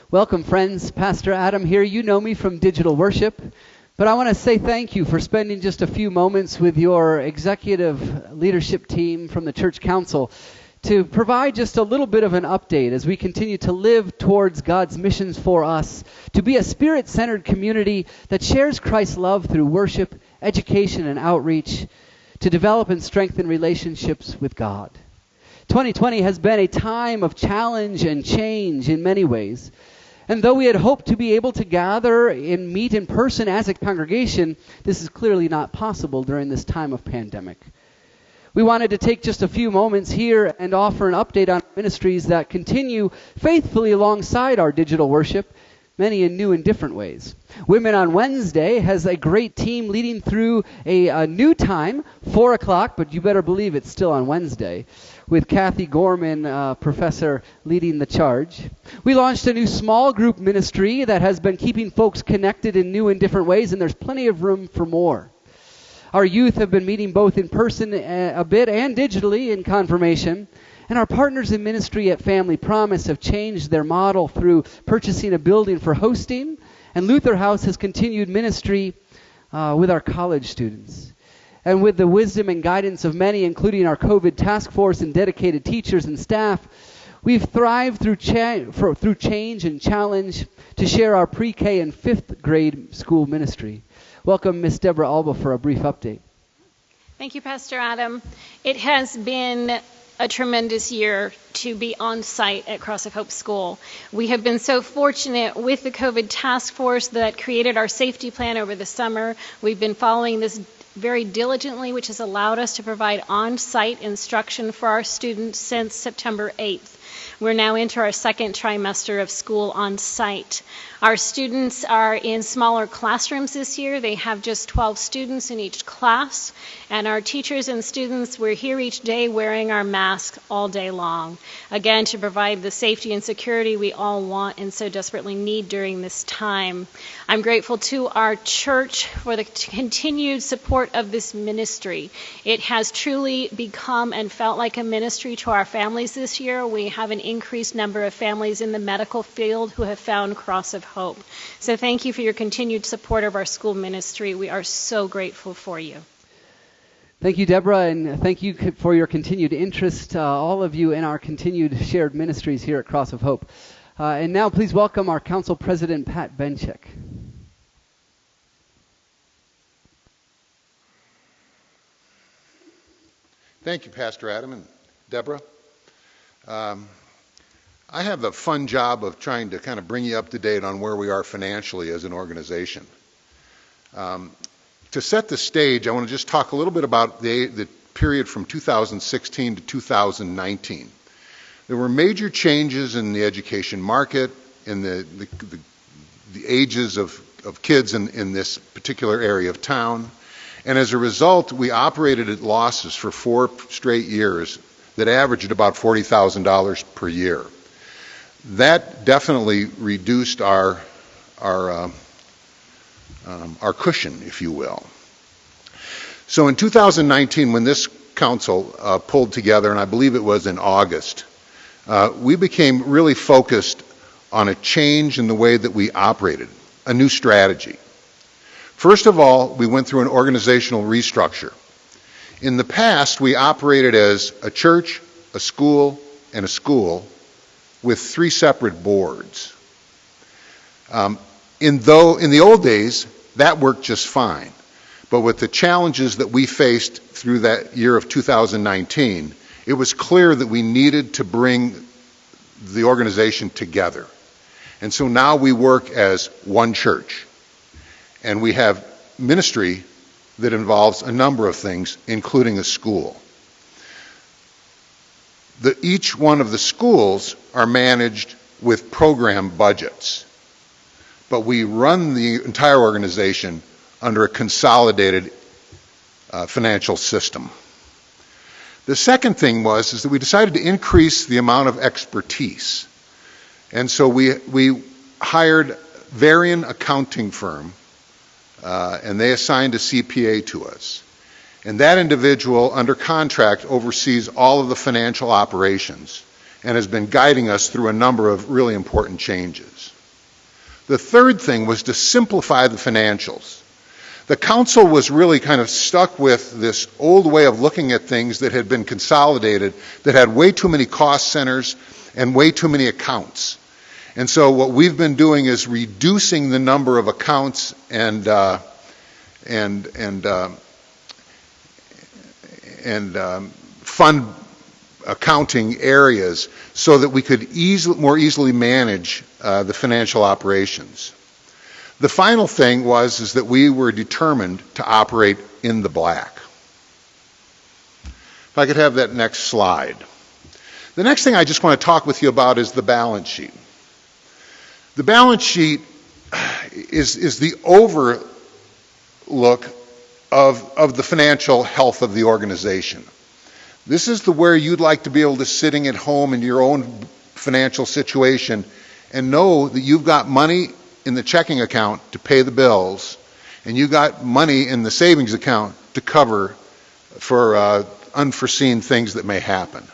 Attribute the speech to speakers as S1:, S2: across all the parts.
S1: Welcome, friends. Pastor Adam here. You know me from digital worship, but I want to say thank you for spending just a few moments with your executive leadership team from the church council to provide just a little bit of an update as we continue to live towards God's missions for us, to be a spirit-centered community that shares Christ's love through worship, education, and outreach, to develop and strengthen relationships with God. 2020 has been a time of challenge and change in many ways. And though we had hoped to be able to gather and meet in person as a congregation, this is clearly not possible during this time of pandemic. We wanted to take just a few moments here and offer an update on ministries that continue faithfully alongside our digital worship, many in new and different ways. Women on Wednesday has a great team leading through a new time, 4 o'clock, but you better believe it's still on Wednesday, with Kathy Gorman, professor, leading the charge. We launched a new small group ministry that has been keeping folks connected in new and different ways, and there's plenty of room for more. Our youth have been meeting both in person a bit and digitally in confirmation. And our partners in ministry at Family Promise have changed their model through purchasing a building for hosting. And Luther House has continued ministry with our college students. And with the wisdom and guidance of many, including our COVID task force and dedicated teachers and staff, we've thrived through change and challenge to share our pre-K and fifth grade school ministry. Welcome, Ms. Deborah Alba, for a brief update.
S2: Thank you, Pastor Adam. It has been a tremendous year to be on site at Cross of Hope School. We have been so fortunate with the COVID task force that created our safety plan over the summer. We've been following this very diligently, which has allowed us to provide on-site instruction for our students since September 8th. We're now into our second trimester of school on site. Our students are in smaller classrooms this year. They have just 12 students in each class. And our teachers and students, we're here each day wearing our masks all day long. Again, to provide the safety and security we all want and so desperately need during this time. I'm grateful to our church for the continued support of this ministry. It has truly become and felt like a ministry to our families this year. We have an increased number of families in the medical field who have found Cross of Hope. So thank you for your continued support of our school ministry. We are so grateful for you.
S1: Thank you, Deborah, and thank you for your continued interest, all of you, in our continued shared ministries here at Cross of Hope. And now please welcome our Council President, Pat Benchik.
S3: Thank you, Pastor Adam and Deborah. I have the fun job of trying to kind of bring you up to date on where we are financially as an organization. To set the stage, I want to just talk a little bit about the period from 2016 to 2019. There were major changes in the education market, in the ages of kids in this particular area of town. And as a result, we operated at losses for 4 straight years that averaged about $40,000 per year. That definitely reduced our cushion, if you will. So in 2019, when this council pulled together, and I believe it was in August, we became really focused on a change in the way that we operated, a new strategy. First of all, we went through an organizational restructure. In the past, we operated as a church, a school, and a school with 3 separate boards. In the old days, that worked just fine. But with the challenges that we faced through that year of 2019, it was clear that we needed to bring the organization together. And so now we work as one church. And we have ministry that involves a number of things, including a school. Each one of the schools are managed with program budgets. But we run the entire organization under a consolidated financial system. The second thing is that we decided to increase the amount of expertise. And so we hired Varian accounting firm, and they assigned a CPA to us. And that individual, under contract, oversees all of the financial operations and has been guiding us through a number of really important changes. The third thing was to simplify the financials. The council was really kind of stuck with this old way of looking at things that had been consolidated, that had way too many cost centers and way too many accounts. And so what we've been doing is reducing the number of accounts and fund accounting areas so that we could more easily manage the financial operations. The final thing is that we were determined to operate in the black. If I could have that next slide. The next thing I just want to talk with you about is the balance sheet. The balance sheet is the overlook of the financial health of the organization. This is where you'd like to be able to sitting at home in your own financial situation and know that you've got money in the checking account to pay the bills, and you got money in the savings account to cover for unforeseen things that may happen.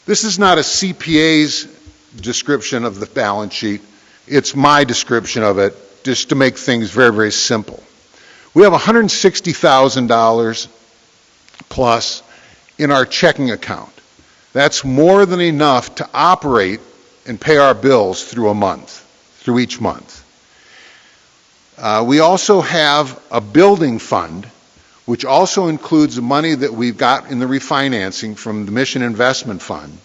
S3: This is not a CPA's description of the balance sheet. It's my description of it, just to make things very, very simple. We have $160,000 plus in our checking account. That's more than enough to operate and pay our bills through each month. We also have a building fund, which also includes money that we've got in the refinancing from the Mission Investment Fund.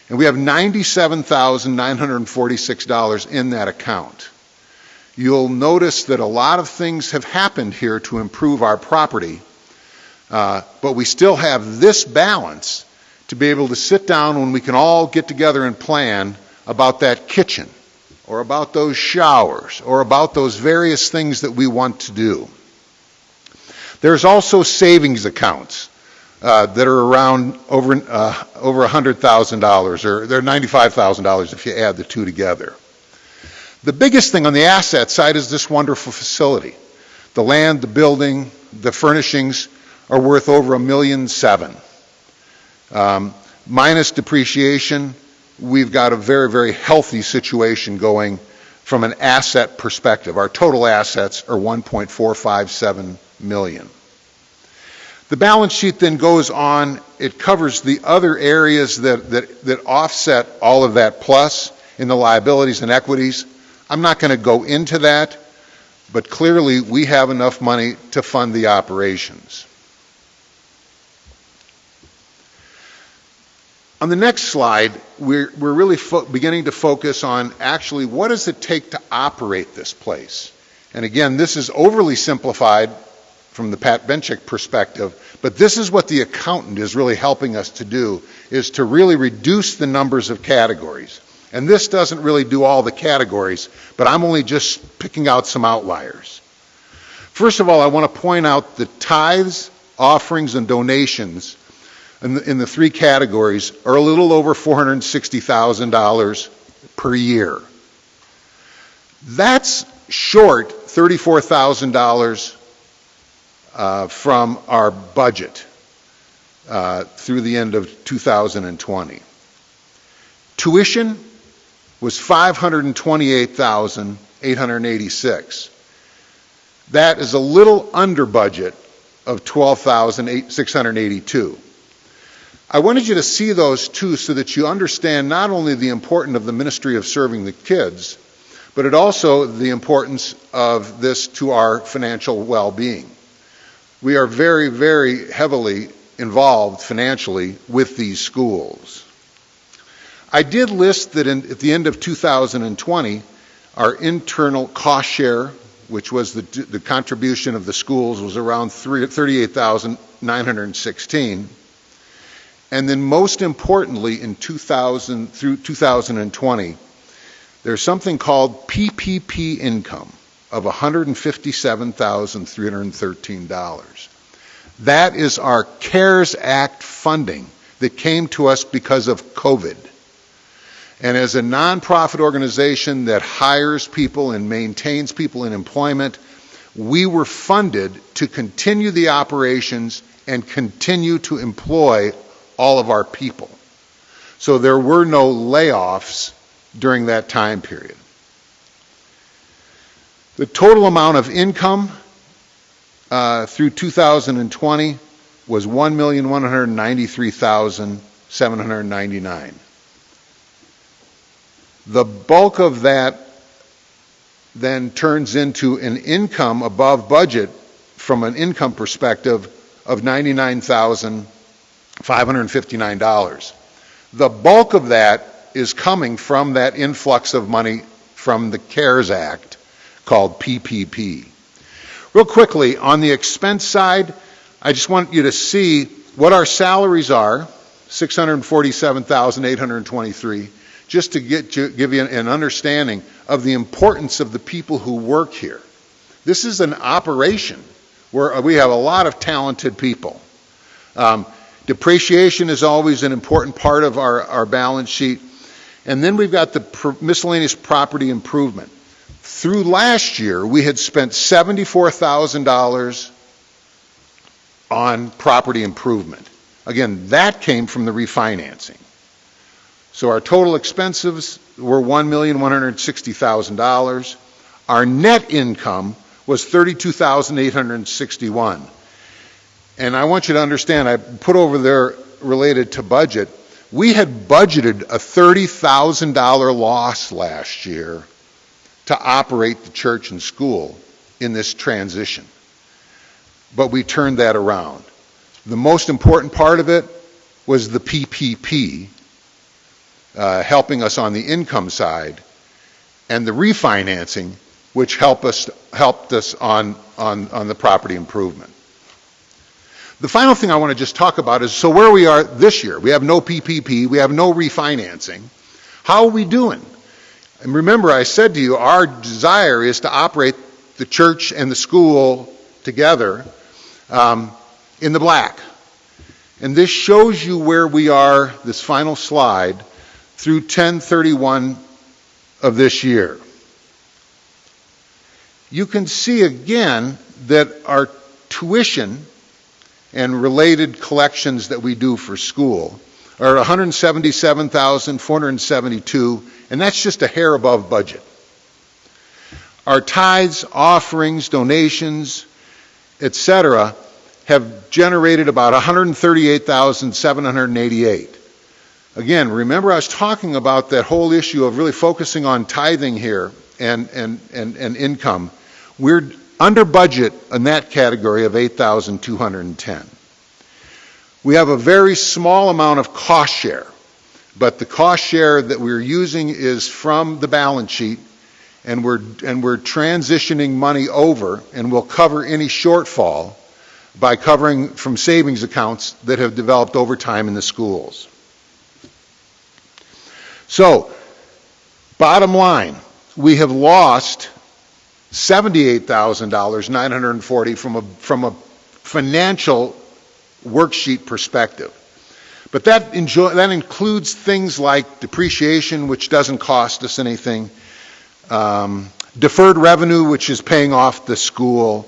S3: And we have $97,946 in that account. You'll notice that a lot of things have happened here to improve our property, but we still have this balance to be able to sit down when we can all get together and plan about that kitchen, or about those showers, or about those various things that we want to do. There's also savings accounts that are around over $100,000, or they're $95,000 if you add the two together. The biggest thing on the asset side is this wonderful facility. The land, the building, the furnishings are worth over $1.7 million. Minus depreciation, we've got a very, very healthy situation going from an asset perspective. Our total assets are $1.457 million. The balance sheet then goes on. It covers the other areas that offset all of that plus in the liabilities and equities. I'm not going to go into that, but clearly we have enough money to fund the operations. On the next slide, we're really beginning to focus on actually what does it take to operate this place. And again, this is overly simplified from the Pat Benchik perspective, but this is what the accountant is really helping us to do, is to really reduce the numbers of categories. And this doesn't really do all the categories, but I'm only just picking out some outliers. First of all, I want to point out the tithes, offerings, and donations in the three categories are a little over $460,000 per year. That's short $34,000 from our budget through the end of 2020. Tuition was $528,886. That is a little under budget of $12,682. I wanted you to see those two so that you understand not only the importance of the ministry of serving the kids, but it also the importance of this to our financial well-being. We are very, very heavily involved financially with these schools. I did list that at the end of 2020, our internal cost share, which was the contribution of the schools, was around $38,916. And then most importantly, through 2020, there's something called PPP income of $157,313. That is our CARES Act funding that came to us because of COVID. And as a nonprofit organization that hires people and maintains people in employment, we were funded to continue the operations and continue to employ all of our people. So there were no layoffs during that time period. The total amount of income through 2020 was $1,193,799. The bulk of that then turns into an income above budget from an income perspective of $99,559. The bulk of that is coming from that influx of money from the CARES Act called PPP. Real quickly, on the expense side, I just want you to see what our salaries are, $647,823, just to give you an understanding of the importance of the people who work here. This is an operation where we have a lot of talented people. Depreciation is always an important part of our balance sheet. And then we've got the miscellaneous property improvement. Through last year, we had spent $74,000 on property improvement. Again, that came from the refinancing. So our total expenses were $1,160,000. Our net income was $32,861. And I want you to understand, I put over there related to budget, we had budgeted a $30,000 loss last year to operate the church and school in this transition. But we turned that around. The most important part of it was the PPP, helping us on the income side, and the refinancing, which helped us on the property improvement. The final thing I want to just talk about is, so where we are this year. We have no PPP, we have no refinancing. How are we doing? And remember, I said to you, our desire is to operate the church and the school together in the black. And this shows you where we are, this final slide, through 10/31 of this year. You can see again that our tuition and related collections that we do for school are at $177,472, and that's just a hair above budget. Our tithes, offerings, donations, etc., have generated about $138,788. Again, remember I was talking about that whole issue of really focusing on tithing here and income. We're under budget in that category of $8,210. We have a very small amount of cost share, but the cost share that we're using is from the balance sheet, and we're transitioning money over, and we'll cover any shortfall by covering from savings accounts that have developed over time in the schools. So, bottom line, we have lost $78,940 from a financial worksheet perspective. But that includes things like depreciation, which doesn't cost us anything, deferred revenue, which is paying off the school,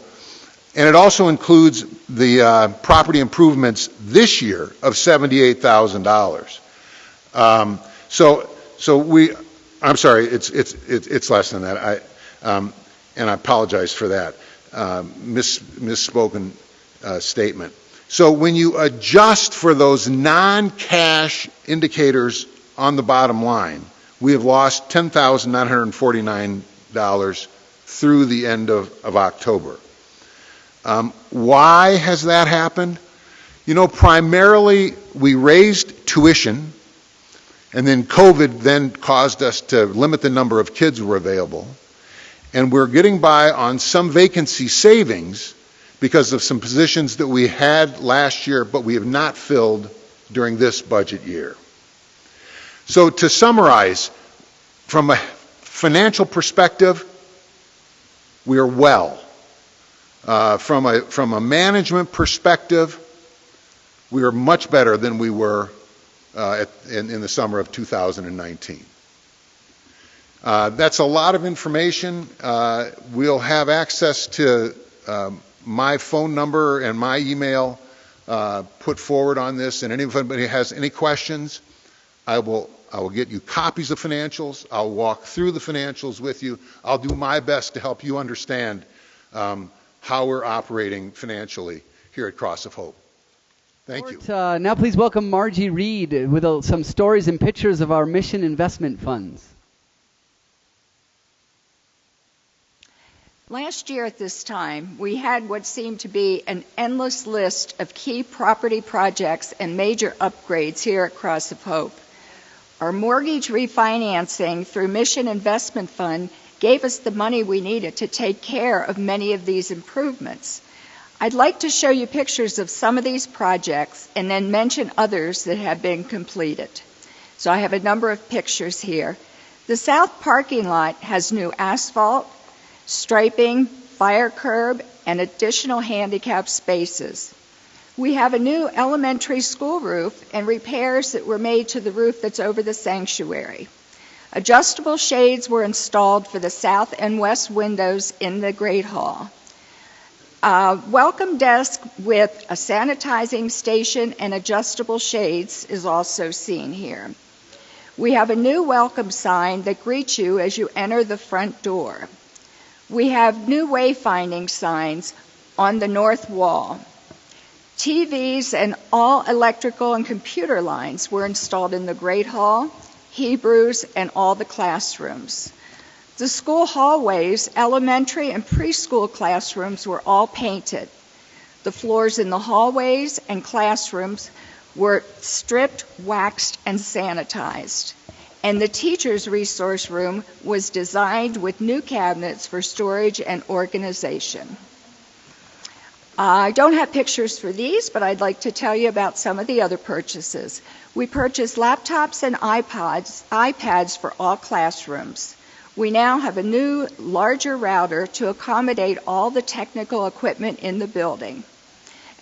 S3: and it also includes the property improvements this year of $78,000. I'm sorry, it's less than that. And I apologize for that misspoken statement. So when you adjust for those non-cash indicators on the bottom line, we have lost $10,949 through the end of October. Why has that happened? You know, primarily we raised tuition, and then COVID then caused us to limit the number of kids who were available. And we're getting by on some vacancy savings because of some positions that we had last year, but we have not filled during this budget year. So to summarize, from a financial perspective, we are well. From a management perspective, we are much better than we were in the summer of 2019. That's a lot of information. We'll have access to my phone number and my email put forward on this, and anybody has any questions, I will get you copies of financials. I'll walk through the financials with you. I'll do my best to help you understand how we're operating financially here at Cross of Hope. Thank you.
S1: Now please welcome Margie Reed with some stories and pictures of our mission investment funds.
S4: Last year at this time, we had what seemed to be an endless list of key property projects and major upgrades here at Cross of Hope. Our mortgage refinancing through Mission Investment Fund gave us the money we needed to take care of many of these improvements. I'd like to show you pictures of some of these projects and then mention others that have been completed. So I have a number of pictures here. The south parking lot has new asphalt, striping, fire curb, and additional handicap spaces. We have a new elementary school roof and repairs that were made to the roof that's over the sanctuary. Adjustable shades were installed for the south and west windows in the Great Hall. Welcome desk with a sanitizing station and adjustable shades is also seen here. We have a new welcome sign that greets you as you enter the front door. We have new wayfinding signs on the north wall. TVs and all electrical and computer lines were installed in the Great Hall, Hebrews, and all the classrooms. The school hallways, elementary and preschool classrooms were all painted. The floors in the hallways and classrooms were stripped, waxed, and sanitized. And the teacher's resource room was designed with new cabinets for storage and organization. I don't have pictures for these, but I'd like to tell you about some of the other purchases. We purchased laptops and iPads for all classrooms. We now have a new, larger router to accommodate all the technical equipment in the building.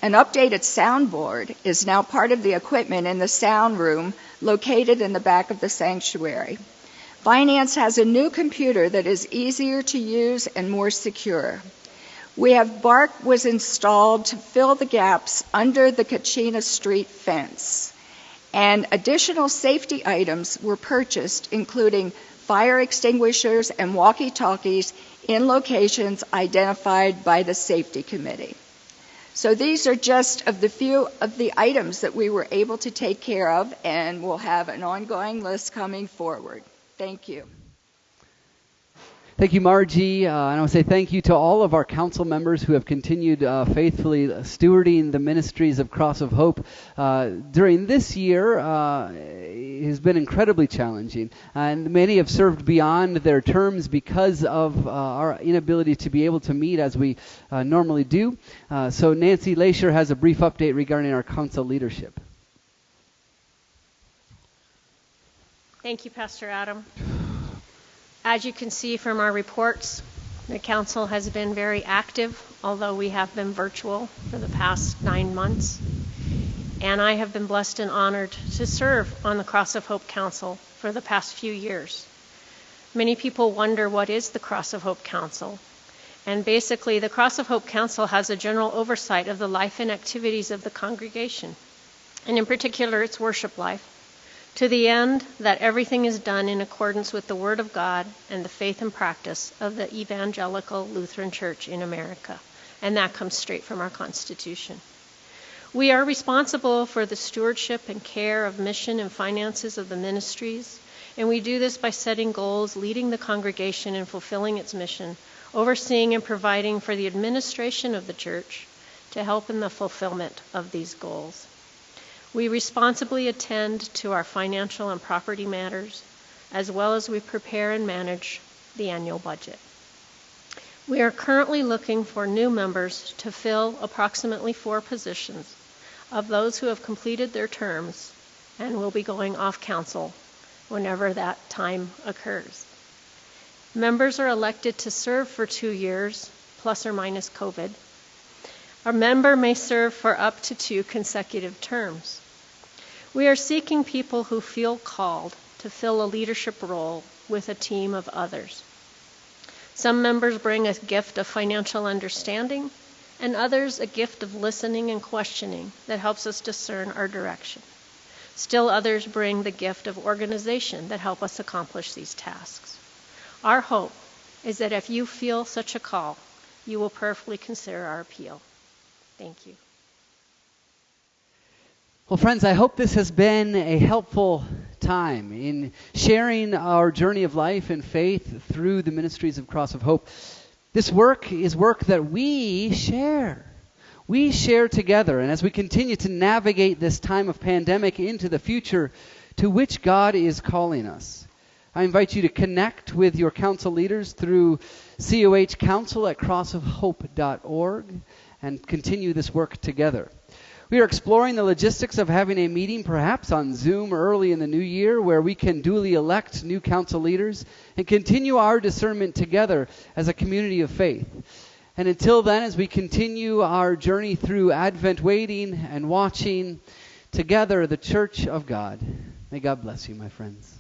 S4: An updated soundboard is now part of the equipment in the sound room located in the back of the sanctuary. Finance has a new computer that is easier to use and more secure. We have BARC was installed to fill the gaps under the Kachina Street fence. And additional safety items were purchased, including fire extinguishers and walkie-talkies in locations identified by the safety committee. So these are just of the few of the items that we were able to take care of, and we'll have an ongoing list coming forward. Thank you.
S1: Thank you, Margie. And I want to say thank you to all of our council members who have continued faithfully stewarding the ministries of Cross of Hope. During this year, it has been incredibly challenging, and many have served beyond their terms because of our inability to be able to meet as we normally do. So Nancy Leisher has a brief update regarding our council leadership.
S2: Thank you, Pastor Adam. As you can see from our reports, the council has been very active, although we have been virtual for the past 9 months. And I have been blessed and honored to serve on the Cross of Hope Council for the past few years. Many people wonder, what is the Cross of Hope Council? And basically, the Cross of Hope Council has a general oversight of the life and activities of the congregation, and in particular, its worship life, to the end that everything is done in accordance with the Word of God and the faith and practice of the Evangelical Lutheran Church in America. And that comes straight from our Constitution. We are responsible for the stewardship and care of mission and finances of the ministries, and we do this by setting goals, leading the congregation in fulfilling its mission, overseeing and providing for the administration of the church to help in the fulfillment of these goals. We responsibly attend to our financial and property matters, as well as we prepare and manage the annual budget. We are currently looking for new members to fill approximately 4 positions of those who have completed their terms and will be going off council whenever that time occurs. Members are elected to serve for 2 years, plus or minus COVID,
S5: A member may serve for up to 2 consecutive terms. We are seeking people who feel called to fill a leadership role with a team of others. Some members bring a gift of financial understanding, and others a gift of listening and questioning that helps us discern our direction. Still others bring the gift of organization that help us accomplish these tasks. Our hope is that if you feel such a call, you will prayerfully consider our appeal. Thank you.
S1: Well, friends, I hope this has been a helpful time in sharing our journey of life and faith through the ministries of Cross of Hope. This work is work that we share. We share together, and as we continue to navigate this time of pandemic into the future to which God is calling us, I invite you to connect with your council leaders through cohcouncil@crossofhope.org and continue this work together. We are exploring the logistics of having a meeting perhaps on Zoom early in the new year where we can duly elect new council leaders and continue our discernment together as a community of faith. And until then, as we continue our journey through Advent waiting and watching together the Church of God, may God bless you, my friends.